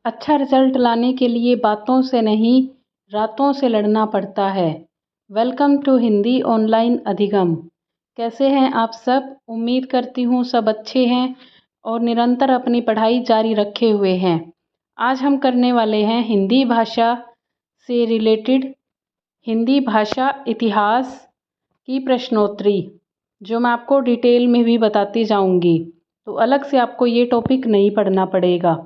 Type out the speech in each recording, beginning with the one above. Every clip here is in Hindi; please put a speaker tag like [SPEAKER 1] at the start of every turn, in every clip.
[SPEAKER 1] अच्छा रिजल्ट लाने के लिए बातों से नहीं, रातों से लड़ना पड़ता है। वेलकम टू हिंदी ऑनलाइन अधिगम। कैसे हैं आप सब? उम्मीद करती हूँ सब अच्छे हैं और निरंतर अपनी पढ़ाई जारी रखे हुए हैं। आज हम करने वाले हैं हिंदी भाषा से रिलेटेड हिंदी भाषा इतिहास की प्रश्नोत्तरी, जो मैं आपको डिटेल में भी बताती जाऊंगी। तो अलग से आपको ये टॉपिक नहीं पढ़ना पड़ेगा।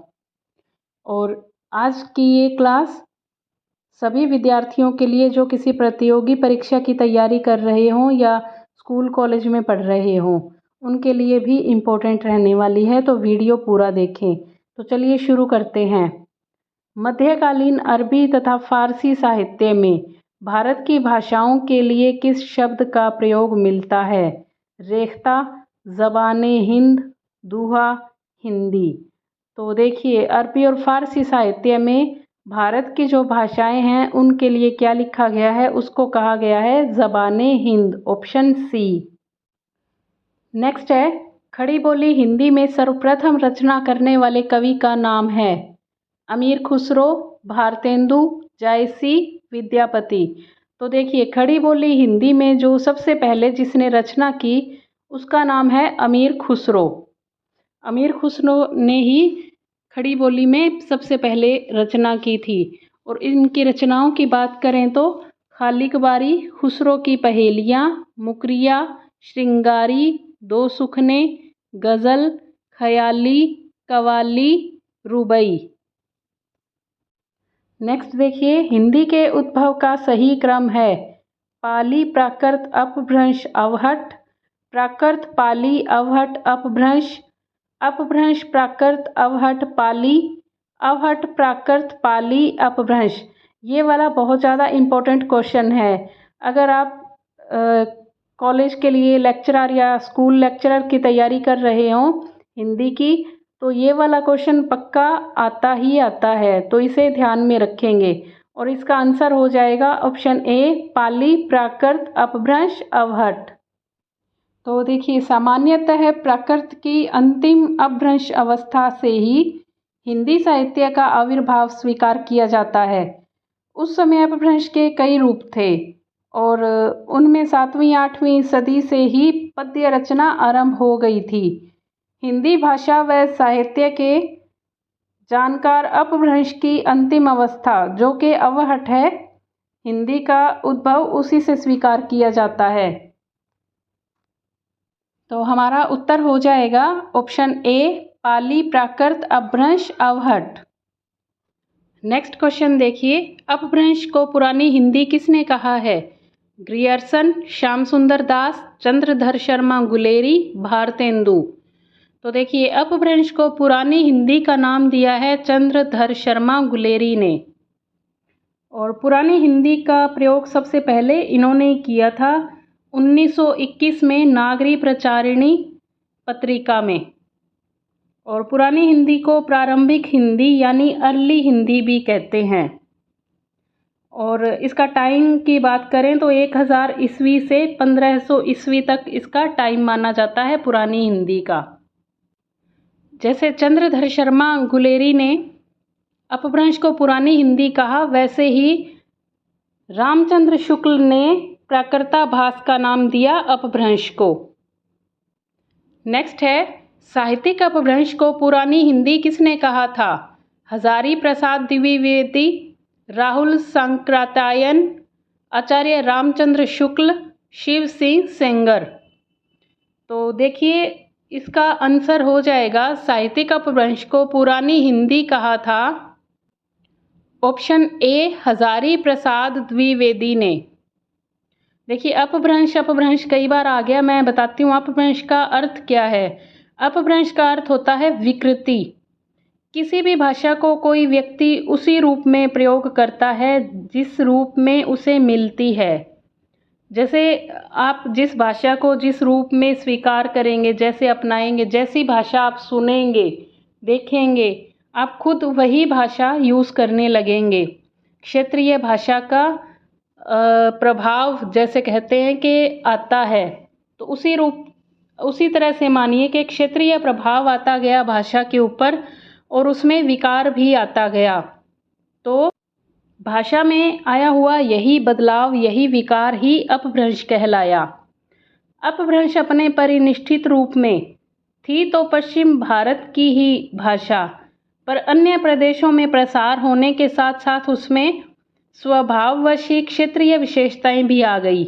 [SPEAKER 1] और आज की ये क्लास सभी विद्यार्थियों के लिए जो किसी प्रतियोगी परीक्षा की तैयारी कर रहे हों या स्कूल कॉलेज में पढ़ रहे हों, उनके लिए भी इम्पोर्टेंट रहने वाली है, तो वीडियो पूरा देखें। तो चलिए शुरू करते हैं। मध्यकालीन अरबी तथा फारसी साहित्य में भारत की भाषाओं के लिए किस शब्द का प्रयोग मिलता है? रेख्ता, ज़बाने हिंद, दूहा, हिंदी। तो देखिए, अरबी और फारसी साहित्य में भारत की जो भाषाएं हैं उनके लिए क्या लिखा गया है, उसको कहा गया है ज़बाने हिंद, ऑप्शन सी। नेक्स्ट है, खड़ी बोली हिंदी में सर्वप्रथम रचना करने वाले कवि का नाम है? अमीर खुसरो, भारतेंदु, जायसी, विद्यापति। तो देखिए, खड़ी बोली हिंदी में जो सबसे पहले जिसने रचना की उसका नाम है अमीर खुसरो। अमीर खुसरो ने ही खड़ी बोली में सबसे पहले रचना की थी। और इनकी रचनाओं की बात करें तो खालिक बारी, खुसरो की पहेलियाँ, मुकरिया, श्रृंगारी, दो सुखने, गज़ल, ख्याली, कवाली, रुबाई। नेक्स्ट देखिए, हिंदी के उद्भव का सही क्रम है? पाली, प्राकृत, अपभ्रंश, अवहट, प्राकृत, पाली, अवहट, अपभ्रंश, अपभ्रंश, प्राकृत, अवहट, पाली, अवहट, प्राकृत, पाली, अपभ्रंश। ये वाला बहुत ज़्यादा इम्पोर्टेंट क्वेश्चन है। अगर आप कॉलेज के लिए लेक्चरर या स्कूल लेक्चरर की तैयारी कर रहे हों हिंदी की, तो ये वाला क्वेश्चन पक्का आता ही आता है, तो इसे ध्यान में रखेंगे। और इसका आंसर हो जाएगा ऑप्शन ए, पाली, प्राकृत, अपभ्रंश, अवहट। तो देखिए, सामान्यतः प्राकृत की अंतिम अपभ्रंश अवस्था से ही हिंदी साहित्य का आविर्भाव स्वीकार किया जाता है। उस समय अपभ्रंश के कई रूप थे और उनमें 7वीं-8वीं सदी से ही पद्य रचना आरंभ हो गई थी। हिंदी भाषा व साहित्य के जानकार अपभ्रंश की अंतिम अवस्था, जो कि अवहट है, हिंदी का उद्भव उसी से स्वीकार किया जाता है। तो हमारा उत्तर हो जाएगा ऑप्शन ए, पाली, प्राकृत, अपभ्रंश, अवहट। नेक्स्ट क्वेश्चन देखिए, अपभ्रंश को पुरानी हिंदी किसने कहा है? ग्रियर्सन, श्याम सुंदर दास, चंद्रधर शर्मा गुलेरी, भारतेंदु। तो देखिए, अपभ्रंश को पुरानी हिंदी का नाम दिया है चंद्रधर शर्मा गुलेरी ने। और पुरानी हिंदी का प्रयोग सबसे पहले इन्होंने किया था 1921 में नागरी प्रचारिणी पत्रिका में। और पुरानी हिंदी को प्रारंभिक हिंदी यानी अर्ली हिंदी भी कहते हैं। और इसका टाइम की बात करें तो 1000 ईस्वी से 1500 ईस्वी तक इसका टाइम माना जाता है पुरानी हिंदी का। जैसे चंद्रधर शर्मा गुलेरी ने अपभ्रंश को पुरानी हिंदी कहा, वैसे ही रामचंद्र शुक्ल ने प्राकृताभास का नाम दिया अपभ्रंश को। नेक्स्ट है, साहित्यिक अपभ्रंश को पुरानी हिंदी किसने कहा था? हजारी प्रसाद द्विवेदी, राहुल सांकृत्यायन, आचार्य रामचंद्र शुक्ल, शिव सिंह सेंगर। तो देखिए, इसका आंसर हो जाएगा साहित्यिक अपभ्रंश को पुरानी हिंदी कहा था ऑप्शन ए, हजारी प्रसाद द्विवेदी ने। देखिए, अपभ्रंश कई बार आ गया, मैं बताती हूँ अपभ्रंश का अर्थ क्या है। अपभ्रंश का अर्थ होता है विकृति। किसी भी भाषा को कोई व्यक्ति उसी रूप में प्रयोग करता है जिस रूप में उसे मिलती है। जैसे आप जिस भाषा को जिस रूप में स्वीकार करेंगे, जैसे अपनाएंगे, जैसी भाषा आप सुनेंगे, देखेंगे, आप खुद वही भाषा यूज़ करने लगेंगे। क्षेत्रीय भाषा का प्रभाव जैसे कहते हैं कि आता है, तो उसी तरह से मानिए कि क्षेत्रीय प्रभाव आता गया भाषा के ऊपर और उसमें विकार भी आता गया। तो भाषा में आया हुआ यही बदलाव, यही विकार ही अपभ्रंश कहलाया। अपभ्रंश अपने परिनिष्ठित रूप में थी तो पश्चिम भारत की ही भाषा, पर अन्य प्रदेशों में प्रसार होने के साथ साथ उसमें स्वभाववशी क्षेत्रीय विशेषताएं भी आ गई।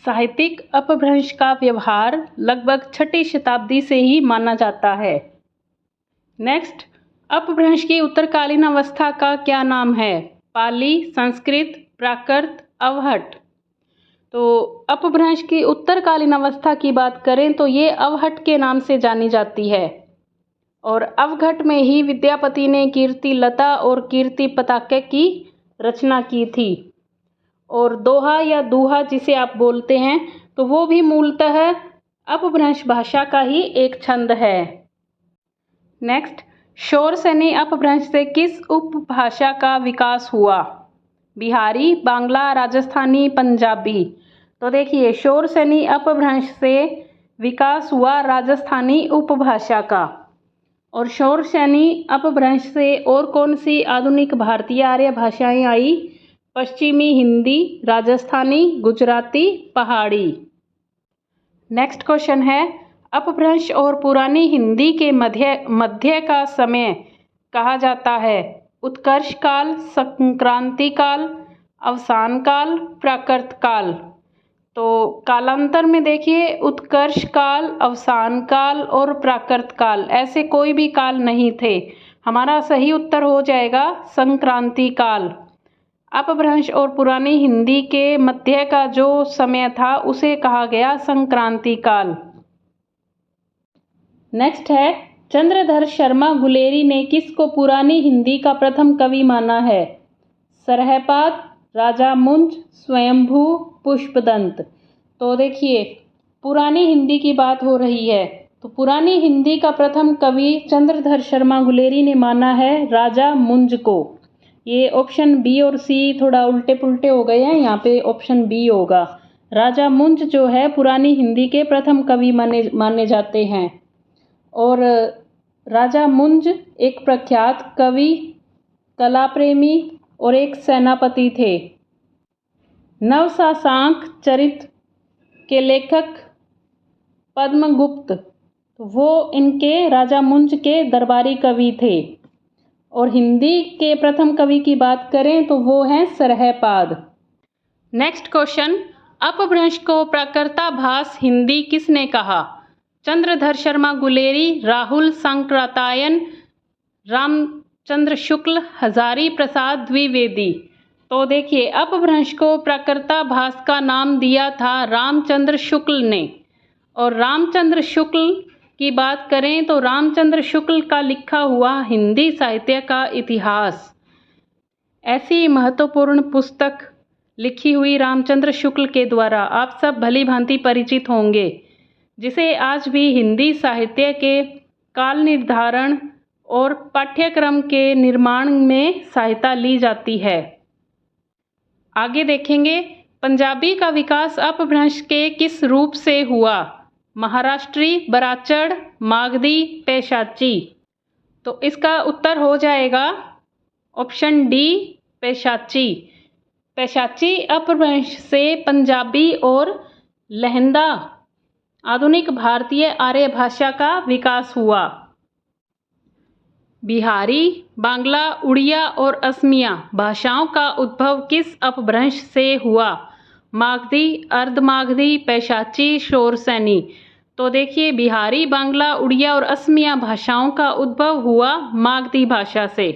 [SPEAKER 1] साहित्यिक अपभ्रंश का व्यवहार लगभग 6ठी शताब्दी से ही माना जाता है। नेक्स्ट, अपभ्रंश की उत्तरकालीन अवस्था का क्या नाम है? पाली, संस्कृत, प्राकृत, अवहट। तो अपभ्रंश की उत्तरकालीन अवस्था की बात करें तो ये अवहट के नाम से जानी जाती है, और अवघट में ही विद्यापति ने कीर्ति लता और कीर्ति पताके की रचना की थी। और दोहा या दूहा जिसे आप बोलते हैं, तो वो भी मूलतः अपभ्रंश भाषा का ही एक छंद है। नेक्स्ट, शौरसेनी अपभ्रंश से किस उपभाषा का विकास हुआ? बिहारी, बांग्ला, राजस्थानी, पंजाबी। तो देखिए, शौरसेनी अपभ्रंश से विकास हुआ राजस्थानी उपभाषा का। और शौरसेनी अपभ्रंश से और कौन सी आधुनिक भारतीय आर्य भाषाएं आई? पश्चिमी हिंदी, राजस्थानी, गुजराती, पहाड़ी। नेक्स्ट क्वेश्चन है, अपभ्रंश और पुरानी हिंदी के मध्य का समय कहा जाता है? उत्कर्ष काल, संक्रांति काल, अवसान काल, प्राकृत काल। तो कालांतर में देखिए, उत्कर्ष काल, अवसान काल और प्राकृत काल, ऐसे कोई भी काल नहीं थे। हमारा सही उत्तर हो जाएगा संक्रांति काल। अपभ्रंश और पुरानी हिंदी के मध्य का जो समय था उसे कहा गया संक्रांति काल। नेक्स्ट है, चंद्रधर शर्मा गुलेरी ने किसको पुरानी हिंदी का प्रथम कवि माना है? सरहपाद, राजा मुंज, स्वयंभू, पुष्पदंत। तो देखिए, पुरानी हिंदी की बात हो रही है, तो पुरानी हिंदी का प्रथम कवि चंद्रधर शर्मा गुलेरी ने माना है राजा मुंज को। ये ऑप्शन बी और सी थोड़ा उल्टे पुल्टे हो गए हैं, यहाँ पे ऑप्शन बी होगा। राजा मुंज जो है पुरानी हिंदी के प्रथम कवि माने जाते हैं। और राजा मुंज एक प्रख्यात कवि, कला प्रेमी और एक सेनापति थे। नवशासांक चरित के लेखक पद्मगुप्त, तो वो इनके राजा मुंज के दरबारी कवि थे। और हिंदी के प्रथम कवि की बात करें तो वो हैं सरहपाद। नेक्स्ट क्वेश्चन, अपभ्रंश को प्राकृताभास हिंदी किसने कहा? चंद्रधर शर्मा गुलेरी, राहुल सांकृत्यायन, रामचंद्र शुक्ल, हजारी प्रसाद द्विवेदी। तो देखिए, अपभ्रंश को प्राकृताभास का नाम दिया था रामचंद्र शुक्ल ने। और रामचंद्र शुक्ल की बात करें तो रामचंद्र शुक्ल का लिखा हुआ हिंदी साहित्य का इतिहास, ऐसी महत्वपूर्ण पुस्तक लिखी हुई रामचंद्र शुक्ल के द्वारा आप सब भली भांति परिचित होंगे, जिसे आज भी हिंदी साहित्य के काल निर्धारण और पाठ्यक्रम के निर्माण में सहायता ली जाती है। आगे देखेंगे, पंजाबी का विकास अपभ्रंश के किस रूप से हुआ? महाराष्ट्री, बराचड़, मागधी, पेशाची। तो इसका उत्तर हो जाएगा ऑप्शन डी, पेशाची। पेशाची अपभ्रंश से पंजाबी और लहंदा आधुनिक भारतीय आर्य भाषा का विकास हुआ। बिहारी, बांग्ला, उड़िया और असमिया भाषाओं का उद्भव किस अपभ्रंश से हुआ? मागधी, अर्धमागधी, पेशाची, शौरसेनी। तो देखिए, बिहारी, बांग्ला, उड़िया और असमिया भाषाओं का उद्भव हुआ मागधी भाषा से।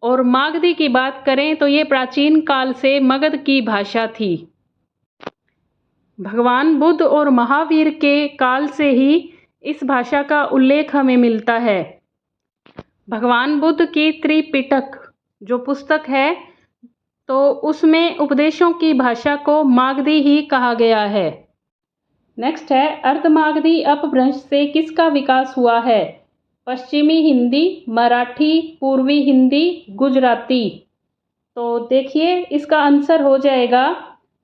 [SPEAKER 1] और मागधी की बात करें तो ये प्राचीन काल से मगध की भाषा थी। भगवान बुद्ध और महावीर के काल से ही इस भाषा का उल्लेख हमें मिलता है। भगवान बुद्ध की त्रिपिटक जो पुस्तक है, तो उसमें उपदेशों की भाषा को मागधी ही कहा गया है। नेक्स्ट है, अर्धमागधी अपभ्रंश से किसका विकास हुआ है? पश्चिमी हिंदी, मराठी, पूर्वी हिंदी, गुजराती। तो देखिए, इसका आंसर हो जाएगा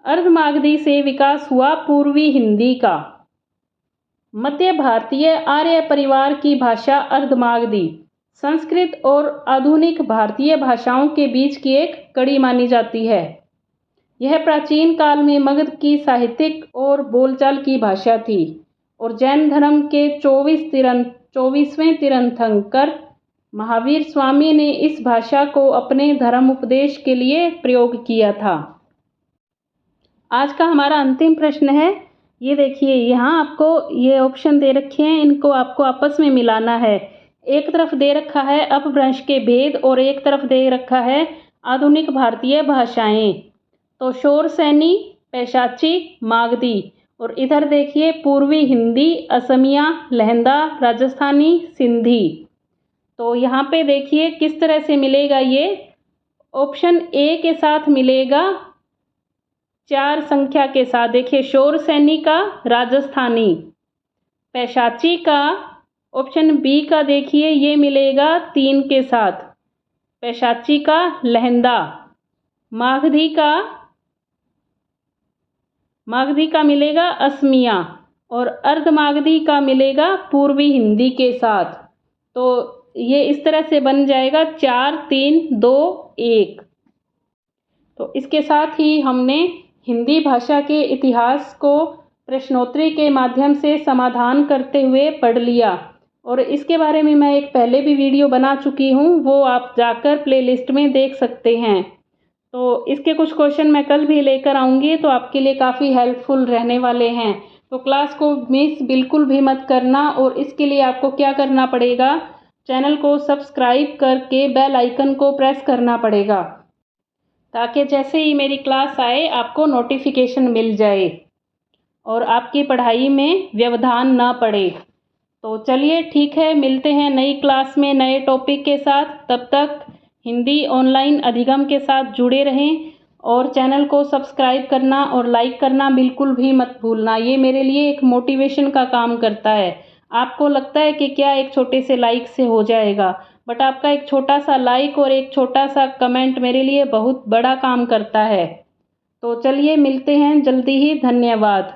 [SPEAKER 1] अर्धमागधी से विकास हुआ पूर्वी हिंदी का। मध्य भारतीय आर्य परिवार की भाषा अर्धमागधी संस्कृत और आधुनिक भारतीय भाषाओं के बीच की एक कड़ी मानी जाती है। यह प्राचीन काल में मगध की साहित्यिक और बोलचाल की भाषा थी और जैन धर्म के 24वें तीर्थंकर महावीर स्वामी ने इस भाषा को अपने धर्म उपदेश के लिए प्रयोग किया था। आज का हमारा अंतिम प्रश्न है, ये देखिए यहाँ आपको ये ऑप्शन दे रखे हैं, इनको आपको आपस में मिलाना है। एक तरफ दे रखा है अपभ्रंश के भेद और एक तरफ दे रखा है आधुनिक भारतीय भाषाएं। तो शोरसैनी, पैशाची, मागधी, और इधर देखिए पूर्वी हिंदी, असमिया, लहंदा, राजस्थानी, सिंधी। तो यहाँ पे देखिए किस तरह से मिलेगा, ये ऑप्शन ए के साथ मिलेगा 4 संख्या के साथ। देखिए शोरसैनी का राजस्थानी, पैशाची का ऑप्शन बी का देखिए ये मिलेगा 3 के साथ, पैशाची का लहंदा, मागधी का मिलेगा असमिया और अर्धमागधी का मिलेगा पूर्वी हिंदी के साथ। तो ये इस तरह से बन जाएगा 4, 3, 2, 1। तो इसके साथ ही हमने हिंदी भाषा के इतिहास को प्रश्नोत्तरी के माध्यम से समाधान करते हुए पढ़ लिया और इसके बारे में मैं एक पहले भी वीडियो बना चुकी हूँ, वो आप जाकर प्लेलिस्ट में देख सकते हैं। तो इसके कुछ क्वेश्चन मैं कल भी लेकर आऊँगी, तो आपके लिए काफ़ी हेल्पफुल रहने वाले हैं। तो क्लास को मिस बिल्कुल भी मत करना और इसके लिए आपको क्या करना पड़ेगा, चैनल को सब्सक्राइब करके बेल आइकन को प्रेस करना पड़ेगा ताकि जैसे ही मेरी क्लास आए आपको नोटिफिकेशन मिल जाए और आपकी पढ़ाई में व्यवधान ना पड़े। तो चलिए ठीक है, मिलते हैं नई क्लास में नए टॉपिक के साथ। तब तक हिंदी ऑनलाइन अधिगम के साथ जुड़े रहें और चैनल को सब्सक्राइब करना और लाइक करना बिल्कुल भी मत भूलना। ये मेरे लिए एक मोटिवेशन का काम करता है। आपको लगता है कि क्या एक छोटे से लाइक से हो जाएगा, बट आपका एक छोटा सा लाइक और एक छोटा सा कमेंट मेरे लिए बहुत बड़ा काम करता है। तो चलिए मिलते हैं जल्दी ही, धन्यवाद।